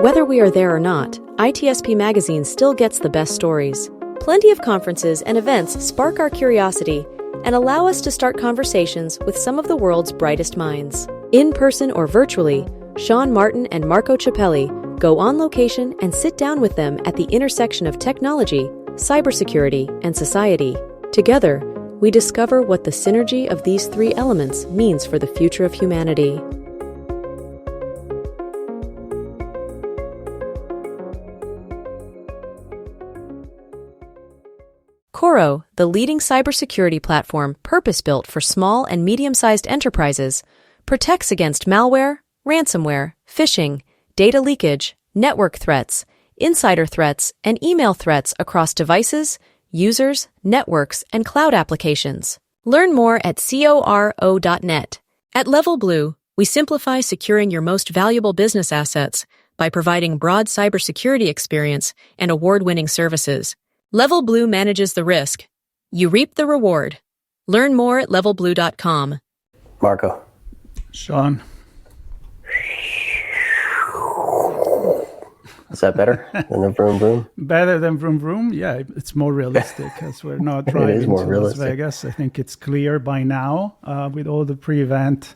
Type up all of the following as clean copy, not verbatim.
Whether we are there or not, ITSP Magazine still gets the best stories. Plenty of conferences and events spark our curiosity and allow us to start conversations with some of the world's brightest minds. In person or virtually, Sean Martin and Marco Ciappelli go on location and sit down with them at the intersection of technology, cybersecurity, and society. Together, we discover what the synergy of these three elements means for the future of humanity. Coro, the leading cybersecurity platform purpose-built for small and medium-sized enterprises, protects against malware, ransomware, phishing, data leakage, network threats, insider threats, and email threats across devices, users, networks, and cloud applications. Learn more at coro.net. At Level Blue, we simplify securing your most valuable business assets by providing broad cybersecurity experience and award-winning services. Level Blue manages the risk. You reap the reward. Learn more at levelblue.com. Marco. Sean. Is that better than the vroom vroom? Better than vroom vroom? Yeah, it's more realistic as we're not driving to Las Vegas. I think it's clear by now with all the pre-event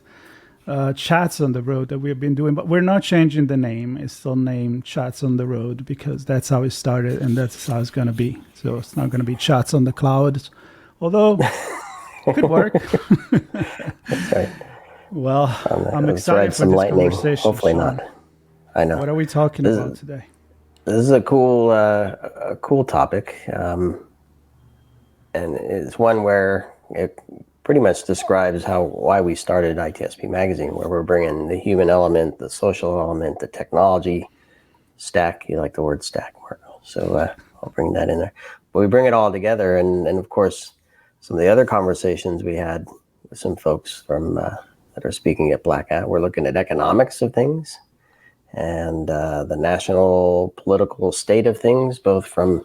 chats on the road that we've been doing, but we're not changing the name. It's still named Chats on the Road because that's how it started and that's how it's going to be. So it's not going to be Chats on the Clouds, although it could work. That's right. Well, I'm excited for this conversation. Hopefully Sean. not. I know. What are we talking about today? This is a cool topic, and it's one where it pretty much describes why we started ITSP Magazine, where we're bringing the human element, the social element, the technology stack. You like the word stack, Marco, so I'll bring that in there. But we bring it all together, and of course, some of the other conversations we had with some folks from that are speaking at Black Hat, we're looking at economics of things and the national political state of things, both from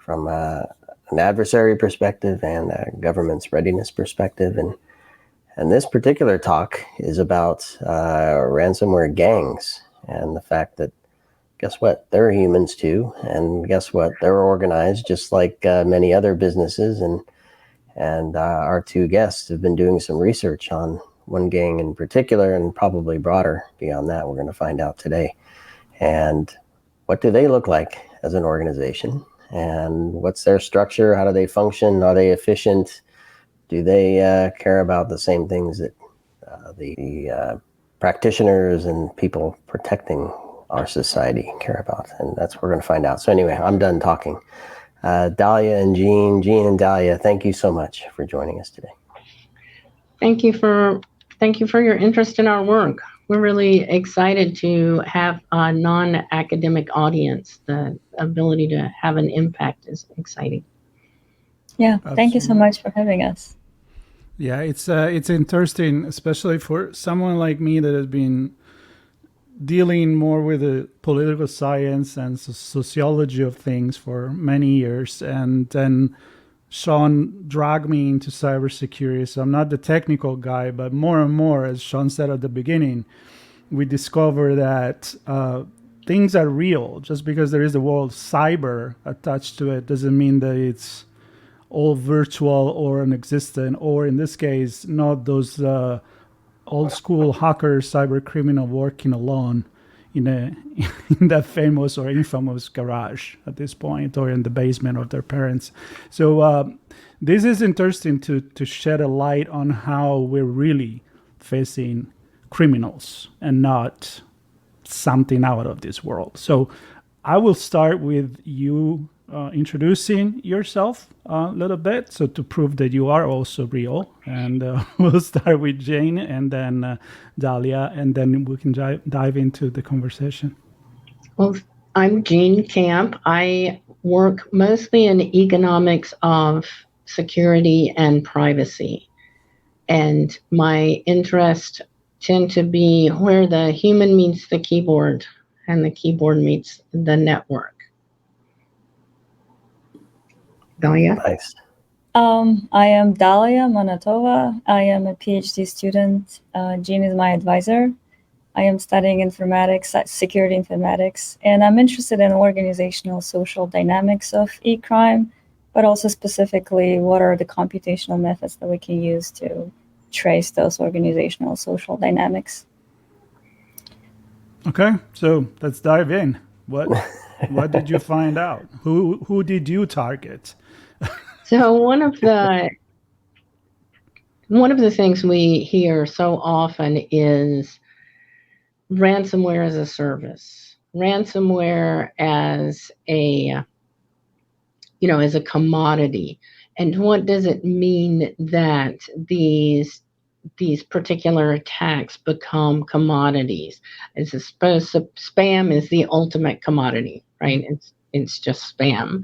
an adversary perspective and a government's readiness perspective. And this particular talk is about ransomware gangs and the fact that, guess what, they're humans too. And guess what, they're organized just like many other businesses. And our two guests have been doing some research on one gang in particular, and probably broader beyond that, we're going to find out today. And what do they look like as an organization? And what's their structure? How do they function? Are they efficient? Do they care about the same things that the practitioners and people protecting our society care about? And that's what we're going to find out. So anyway, I'm done talking. Dalya and Jean and Dalya, thank you so much for joining us today. Thank you for your interest in our work. We're really excited to have a non-academic audience. The ability to have an impact is exciting. Yeah, Absolutely. Thank you so much for having us. Yeah, it's interesting, especially for someone like me that has been dealing more with the political science and sociology of things for many years, and then Sean dragged me into cybersecurity. So I'm not the technical guy, but more and more, as Sean said at the beginning, we discover that things are real. Just because there is the word cyber attached to it doesn't mean that it's all virtual or non-existent, or in this case, not those old school hackers, cyber criminal working alone in that famous or infamous garage at this point, or in the basement of their parents. So this is interesting to shed a light on how we're really facing criminals and not something out of this world. So I will start with you introducing yourself a little bit, so to prove that you are also real. And we'll start with Jane and then Dalya, and then we can dive into the conversation. Well, I'm Jean Camp. I work mostly in economics of security and privacy. And my interests tend to be where the human meets the keyboard and the keyboard meets the network. Dalya? Nice. I am Dalya Manatova. I am a PhD student. Jean is my advisor. I am studying informatics, security informatics, and I'm interested in organizational social dynamics of e-crime, but also specifically what are the computational methods that we can use to trace those organizational social dynamics. Okay, so let's dive in. What did you find out? Who did you target? So one of the things we hear so often is ransomware as a service, ransomware as a commodity. And what does it mean that these particular attacks become commodities? It's spam is the ultimate commodity, right? It's just spam.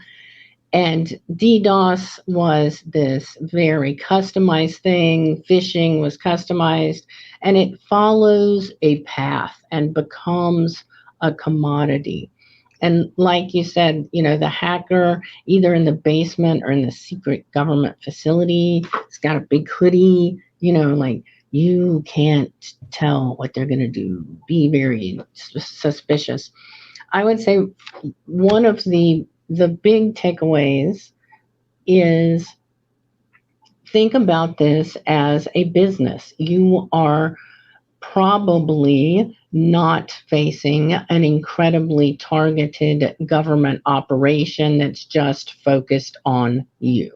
And DDoS was this very customized thing. Phishing was customized, and it follows a path and becomes a commodity. And like you said, the hacker, either in the basement or in the secret government facility, it's got a big hoodie, like you can't tell what they're going to do. Be very suspicious. I would say one of the big takeaways is think about this as a business. You are probably not facing an incredibly targeted government operation that's just focused on you.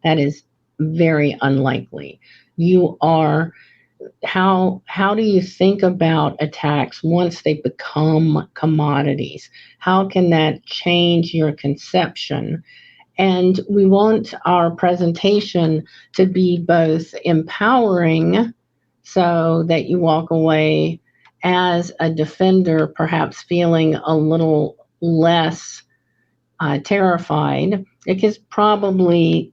That is very unlikely. You are how do you think about attacks once they become commodities? How can that change your conception? And we want our presentation to be both empowering so that you walk away as a defender, perhaps feeling a little less terrified, because probably,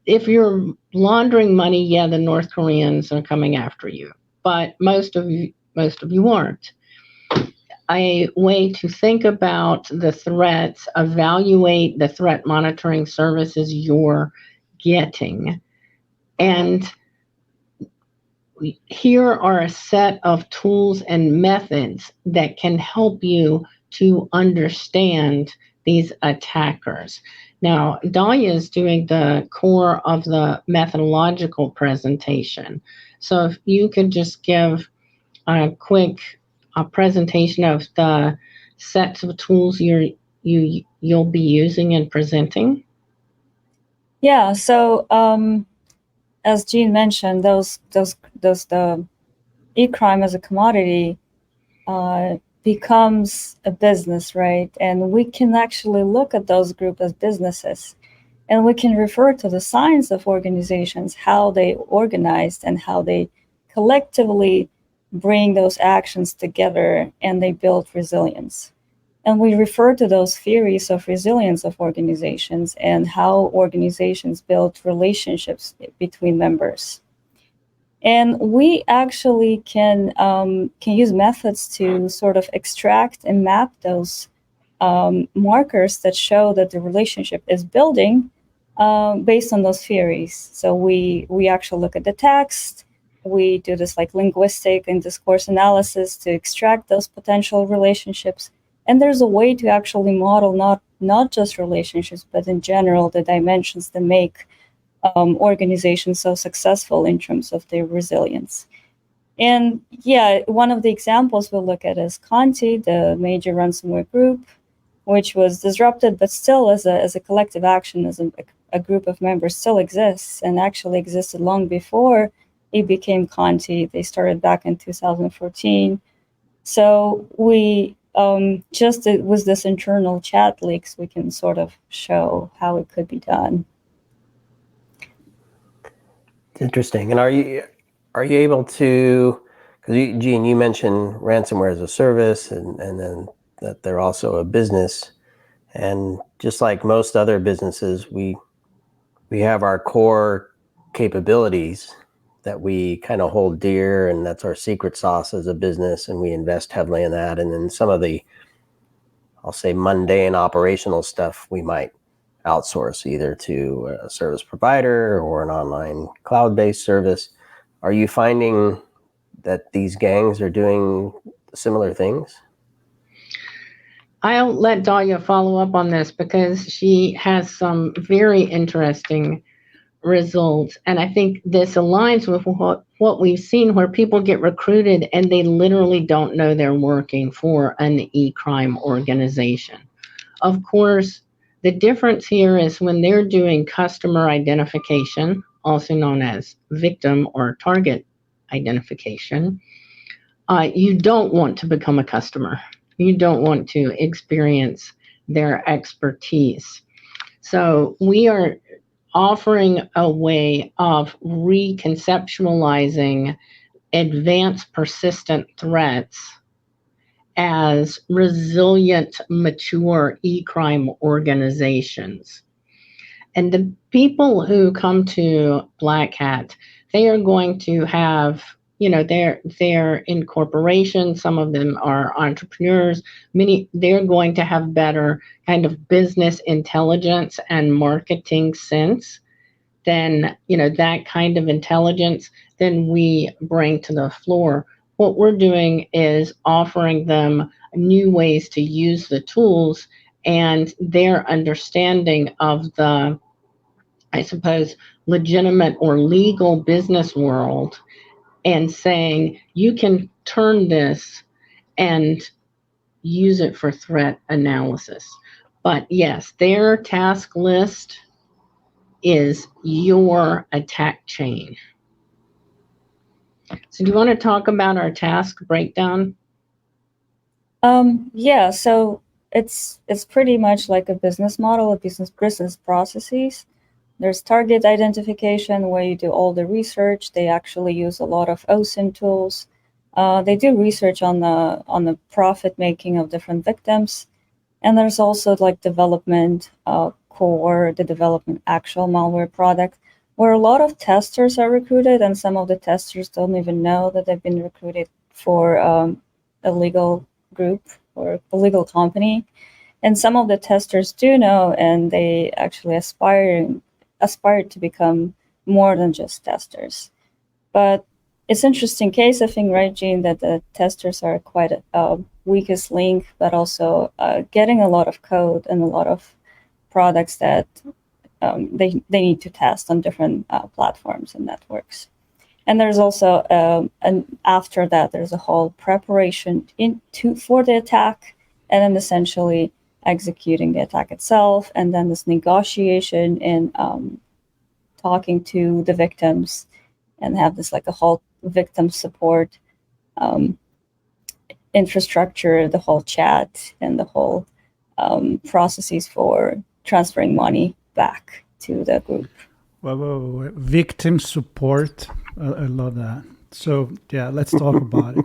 if you're laundering money, the North Koreans are coming after you, but most of you aren't. A way to think about the threats, evaluate the threat monitoring services you're getting. And here are a set of tools and methods that can help you to understand these attackers. Now, Dalya is doing the core of the methodological presentation. So if you could just give a quick presentation of the sets of tools you'll be using and presenting. Yeah. So as Jean mentioned, the e-crime as a commodity becomes a business, right? And we can actually look at those groups as businesses, and we can refer to the science of organizations, how they organized and how they collectively bring those actions together and they build resilience. And we refer to those theories of resilience of organizations and how organizations build relationships between members. And we actually can use methods to sort of extract and map those markers that show that the relationship is building based on those theories. So we actually look at the text. We do this like linguistic and discourse analysis to extract those potential relationships. And there's a way to actually model not just relationships, but in general, the dimensions that make organizations so successful in terms of their resilience. And one of the examples we'll look at is Conti, the major ransomware group, which was disrupted, but still as a collective action, as a group of members still exists and actually existed long before it became Conti. They started back in 2014. So we just with this internal chat leaks, we can sort of show how it could be done. It's interesting. And are you able to, because Jean, you mentioned ransomware as a service and then that they're also a business. And just like most other businesses, we have our core capabilities that we kind of hold dear, and that's our secret sauce as a business, and we invest heavily in that. And then some of the, I'll say, mundane operational stuff we might outsource either to a service provider or an online cloud-based service. Are you finding that these gangs are doing similar things? I'll let Dalya follow up on this because she has some very interesting results. And I think this aligns with what we've seen, where people get recruited and they literally don't know they're working for an e-crime organization. Of course, the difference here is when they're doing customer identification, also known as victim or target identification, you don't want to become a customer. You don't want to experience their expertise. So we are offering a way of reconceptualizing advanced persistent threats as resilient, mature e-crime organizations. And the people who come to Black Hat, they are going to have, they're in corporations, some of them are entrepreneurs, they're going to have better kind of business intelligence and marketing sense than, that kind of intelligence than we bring to the floor. What we're doing is offering them new ways to use the tools and their understanding of the, I suppose, legitimate or legal business world, and saying you can turn this and use it for threat analysis. But yes, their task list is your attack chain. So do you want to talk about our task breakdown? Yeah, so it's pretty much like a business model, a business processes. There's target identification, where you do all the research. They actually use a lot of OSINT tools. They do research on the profit making of different victims. And there's also like development core, the development actual malware product, where a lot of testers are recruited, and some of the testers don't even know that they've been recruited for a legal group or a legal company. And some of the testers do know, and they actually aspire to become more than just testers. But it's an interesting case, I think, right, Jean, that the testers are quite a weakest link, but also getting a lot of code and a lot of products that they need to test on different platforms and networks. And there's also, and after that, there's a whole preparation for the attack, and then essentially executing the attack itself, and then this negotiation and talking to the victims, and have this like a whole victim support infrastructure, the whole chat, and the whole processes for transferring money back to the group. Whoa. Victim support. I love that. So yeah, let's talk about it.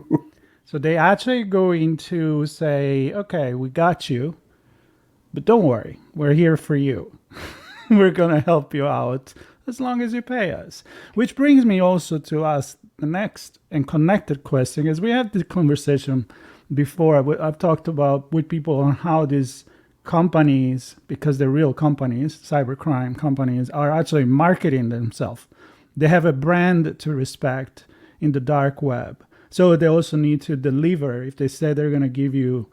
So they actually go into say, okay, we got you, but don't worry, we're here for you. We're going to help you out as long as you pay us. Which brings me also to ask the next and connected question, as we had the conversation before. I've talked about with people on how these companies, because they're real companies, cybercrime companies, are actually marketing themselves. They have a brand to respect in the dark web. So they also need to deliver. If they say they're going to give you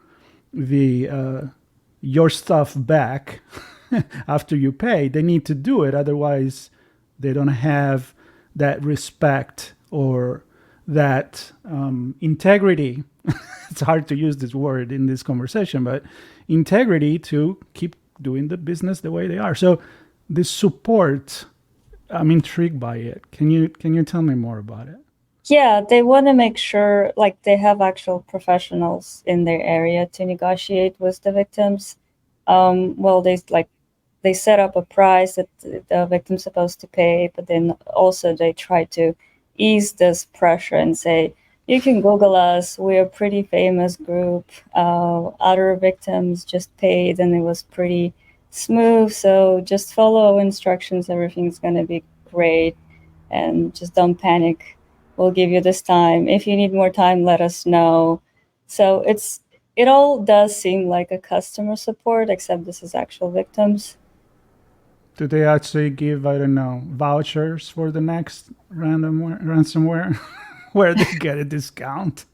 your stuff back after you pay, they need to do it. Otherwise, they don't have that respect or that integrity. It's hard to use this word in this conversation, but integrity to keep doing the business the way they are. So this support, I'm intrigued by it. Can you tell me more about it? Yeah, they want to make sure like they have actual professionals in their area to negotiate with the victims. Well, they set up a price that the victim's supposed to pay, but then also they try to ease this pressure and say, you can Google us, we're a pretty famous group. Other victims just paid and it was pretty smooth, so just follow instructions, everything's going to be great, and just don't panic. We'll give you this time. If you need more time, let us know. So it all does seem like a customer support, except this is actual victims. Do they actually give, I don't know, vouchers for the next ransomware? where they get a discount.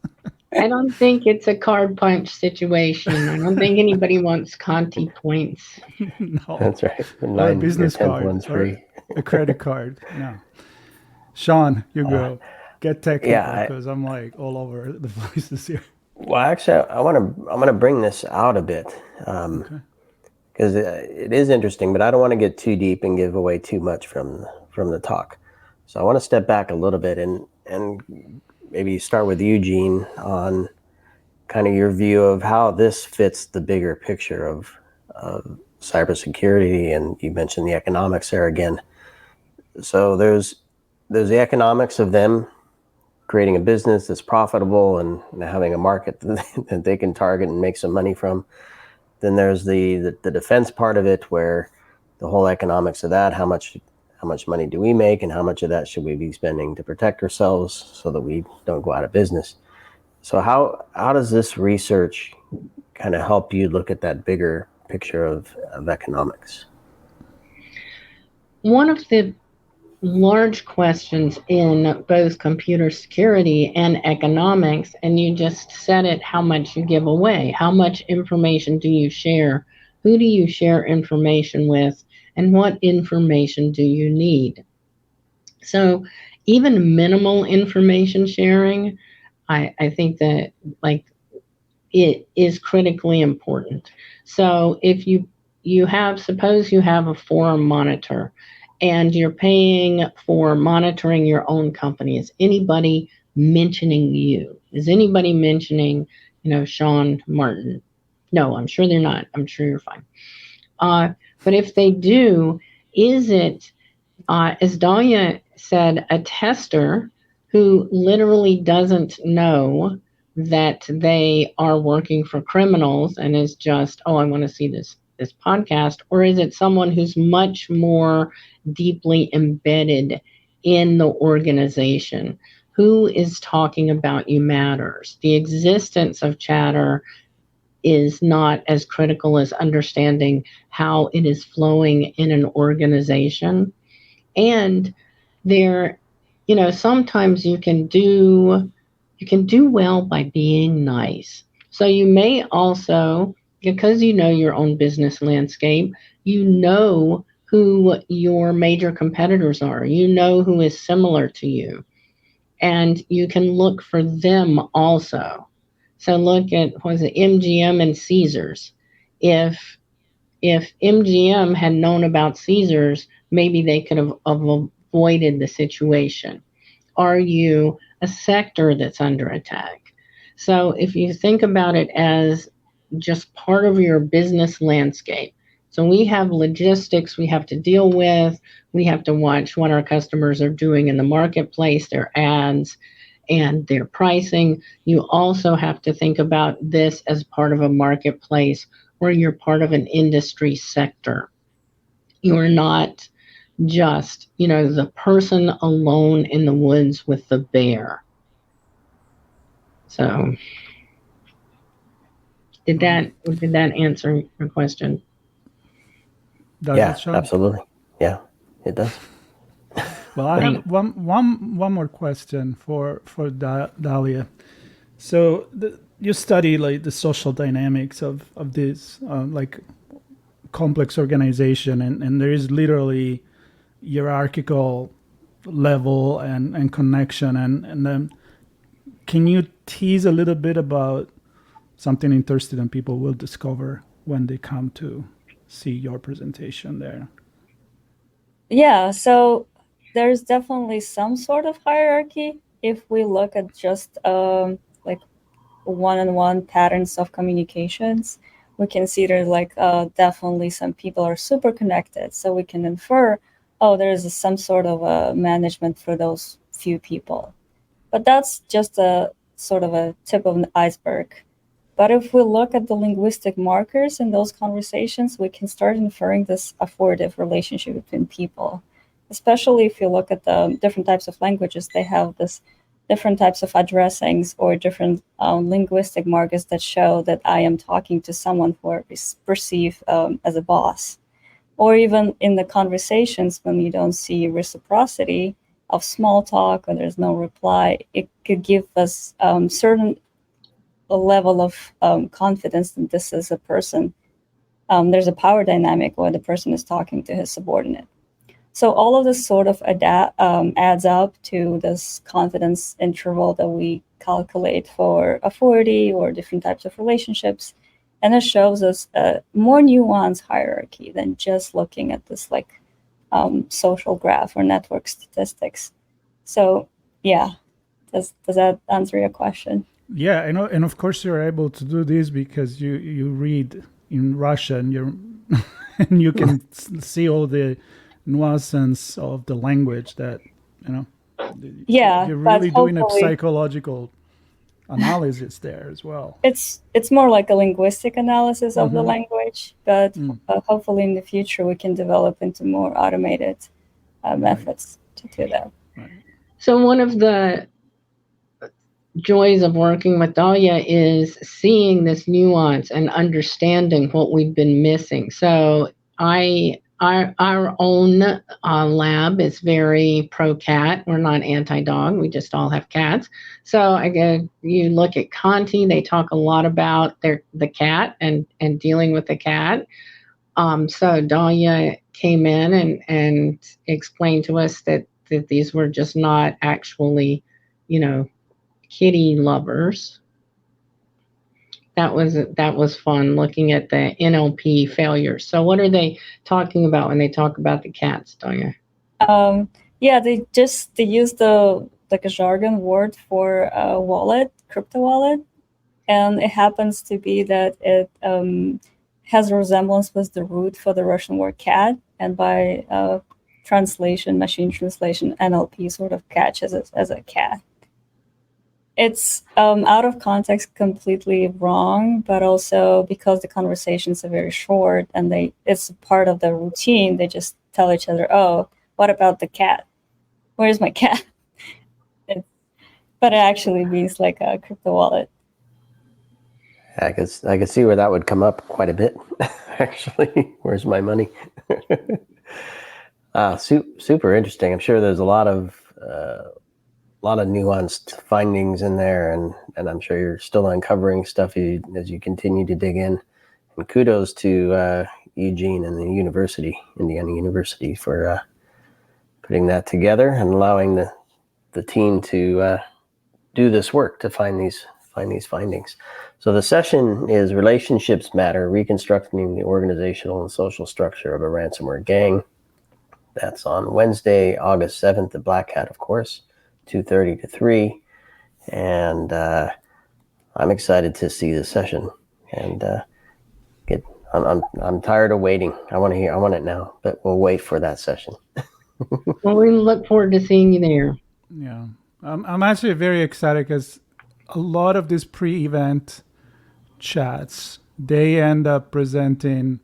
I don't think it's a card punch situation. I don't think anybody wants Conti points. No, That's right. or a business your 10th card, one's or free. a credit card. No, Sean, you go. Get technical, yeah, because I'm like all over the places here. Well, actually, I'm gonna bring this out a bit because it is interesting, but I don't want to get too deep and give away too much from the talk. So I want to step back a little bit and maybe start with Eugene on kind of your view of how this fits the bigger picture of cybersecurity, and you mentioned the economics there again. So there's the economics of them creating a business that's profitable and having a market that they can target and make some money from. Then there's the defense part of it, where the whole economics of that, how much money do we make, and how much of that should we be spending to protect ourselves so that we don't go out of business. So how does this research kind of help you look at that bigger picture of economics? One of the large questions in both computer security and economics, and you just said it, how much you give away, how much information do you share, who do you share information with, and what information do you need? So even minimal information sharing, I think that it is critically important. So if you have, suppose you have a forum monitor and you're paying for monitoring your own company, is anybody mentioning you? Is anybody mentioning, Sean Martin? No, I'm sure they're not. I'm sure you're fine. But if they do, is it, as Dalya said, a tester who literally doesn't know that they are working for criminals and is just, oh, I want to see this podcast? Or is it someone who's much more deeply embedded in the organization? Who is talking about you matters. The existence of chatter is not as critical as understanding how it is flowing in an organization. And there, sometimes you can do well by being nice. So you may also, because you know your own business landscape, you know who your major competitors are, you know who is similar to you, and you can look for them also. So look at, MGM and Caesars. If MGM had known about Caesars, maybe they could have avoided the situation. Are you a sector that's under attack? So if you think about it as just part of your business landscape. So we have logistics we have to deal with. We have to watch what our customers are doing in the marketplace, their ads, and their pricing. You also have to think about this as part of a marketplace where you're part of an industry sector. You are not just, the person alone in the woods with the bear. So did that answer your question? Yeah, absolutely. Yeah, it does. Well, I have one more question for Dalya. So you study the social dynamics of this complex organization, and there is literally hierarchical level and connection, and then can you tease a little bit about something interesting that people will discover when they come to see your presentation there? Yeah, so there's definitely some sort of hierarchy if we look at just one-on-one patterns of communications. We can see there's definitely some people are super connected, so we can infer, oh, there's some sort of a management for those few people. But that's just a sort of a tip of an iceberg. But if we look at the linguistic markers in those conversations, we can start inferring this affordable relationship between people. Especially if you look at the different types of languages, they have this different types of addressings or different linguistic markers that show that I am talking to someone who I perceive as a boss. Or even in the conversations when you don't see reciprocity, of small talk or there's no reply, it could give us certain level of confidence that this is a person. There's a power dynamic where the person is talking to his subordinate. So all of this sort of adds up to this confidence interval that we calculate for authority or different types of relationships. And it shows us a more nuanced hierarchy than just looking at this like social graph or network statistics. So yeah, does that answer your question? Yeah, and of course you're able to do this because you read in Russian, and you can see all the nuances of the language that Yeah, you're really doing a hopefully psychological analysis there as well. It's more like a linguistic analysis of the language, but hopefully in the future we can develop into more automated methods to do that. Right. So one of the joys of working with Dalya is seeing this nuance and understanding what we've been missing. So our own lab is very pro-cat. We're not anti-dog. We just all have cats. So you look at Conti, they talk a lot about the cat and dealing with the cat. So Dalya came in and explained to us that these were just not actually, kitty lovers. That was fun looking at the NLP failures. So what are they talking about when they talk about the cats, Dalya? Yeah, they use the like a jargon word for a wallet, crypto wallet, and it happens to be that it has a resemblance with the root for the Russian word cat, and by machine translation, NLP sort of catches it as a cat. It's out of context, completely wrong, but also because the conversations are very short and it's part of the routine, they just tell each other, "Oh, what about the cat? Where's my cat?" But it actually means like a crypto wallet. I could see where that would come up quite a bit, actually. Where's my money? Super interesting. I'm sure there's a lot of nuanced findings in there, and I'm sure you're still uncovering stuff as you continue to dig in. And kudos to Eugene and the Indiana University, for putting that together and allowing the team to do this work to find these findings. So the session is Relationships Matter: Reconstructing the Organizational and Social Structure of a Ransomware Gang. That's on Wednesday, August 7th at Black Hat, of course, 2:30 to 3. And I'm excited to see the session. And I'm tired of waiting. I want it now, but we'll wait for that session. Well, we look forward to seeing you there. Yeah, I'm actually very excited because a lot of these pre-event chats, they end up presenting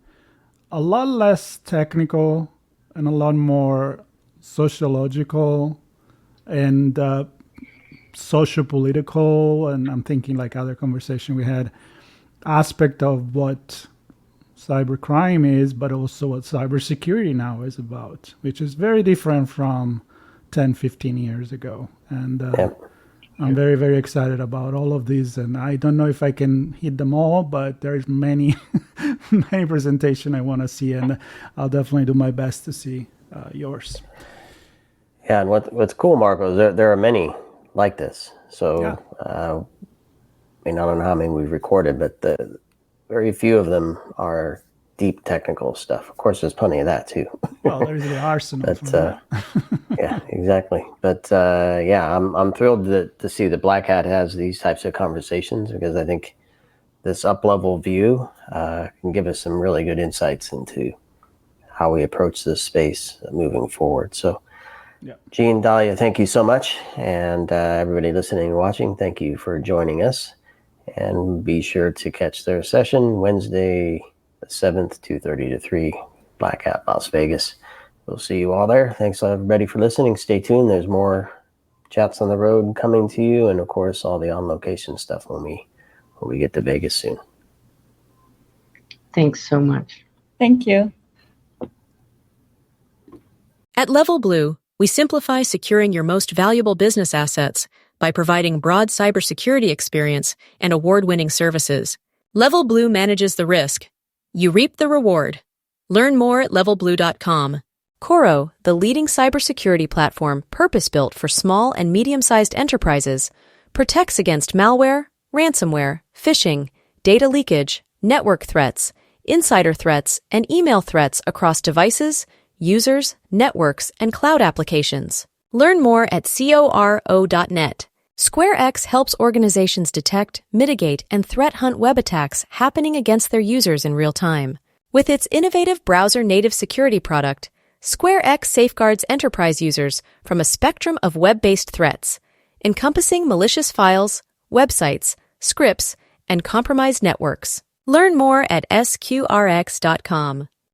a lot less technical and a lot more sociological and socio-political, and I'm thinking like other conversation we had, aspect of what cybercrime is, but also what cybersecurity now is about, which is very different from 10, 15 years ago. And I'm very, very excited about all of these. And I don't know if I can hit them all, but there's many, many presentations I want to see. And I'll definitely do my best to see yours. Yeah, and what's cool, Marco, is there are many like this. So, I don't know how many we've recorded, but very few of them are deep technical stuff. Of course, there's plenty of that too. Well, there's the arsenal. But, yeah, exactly. But I'm thrilled to see that Black Hat has these types of conversations, because I think this up-level view can give us some really good insights into how we approach this space moving forward. So, Gene, Dalya, thank you so much. And everybody listening and watching, thank you for joining us. And be sure to catch their session Wednesday the 7th, 2:30 to 3, Black Hat, Las Vegas. We'll see you all there. Thanks everybody for listening. Stay tuned. There's more chats on the road coming to you, and of course all the on-location stuff when we get to Vegas soon. Thanks so much. Thank you. At Level Blue, We simplify securing your most valuable business assets by providing broad cybersecurity experience and award-winning services. Level Blue manages the risk. You reap the reward. Learn more at levelblue.com. Coro, the leading cybersecurity platform purpose-built for small and medium-sized enterprises, protects against malware, ransomware, phishing, data leakage, network threats, insider threats, and email threats across devices, users, networks, and cloud applications. Learn more at coro.net. SquareX helps organizations detect, mitigate, and threat hunt web attacks happening against their users in real time. With its innovative browser-native security product, SquareX safeguards enterprise users from a spectrum of web-based threats, encompassing malicious files, websites, scripts, and compromised networks. Learn more at sqrx.com.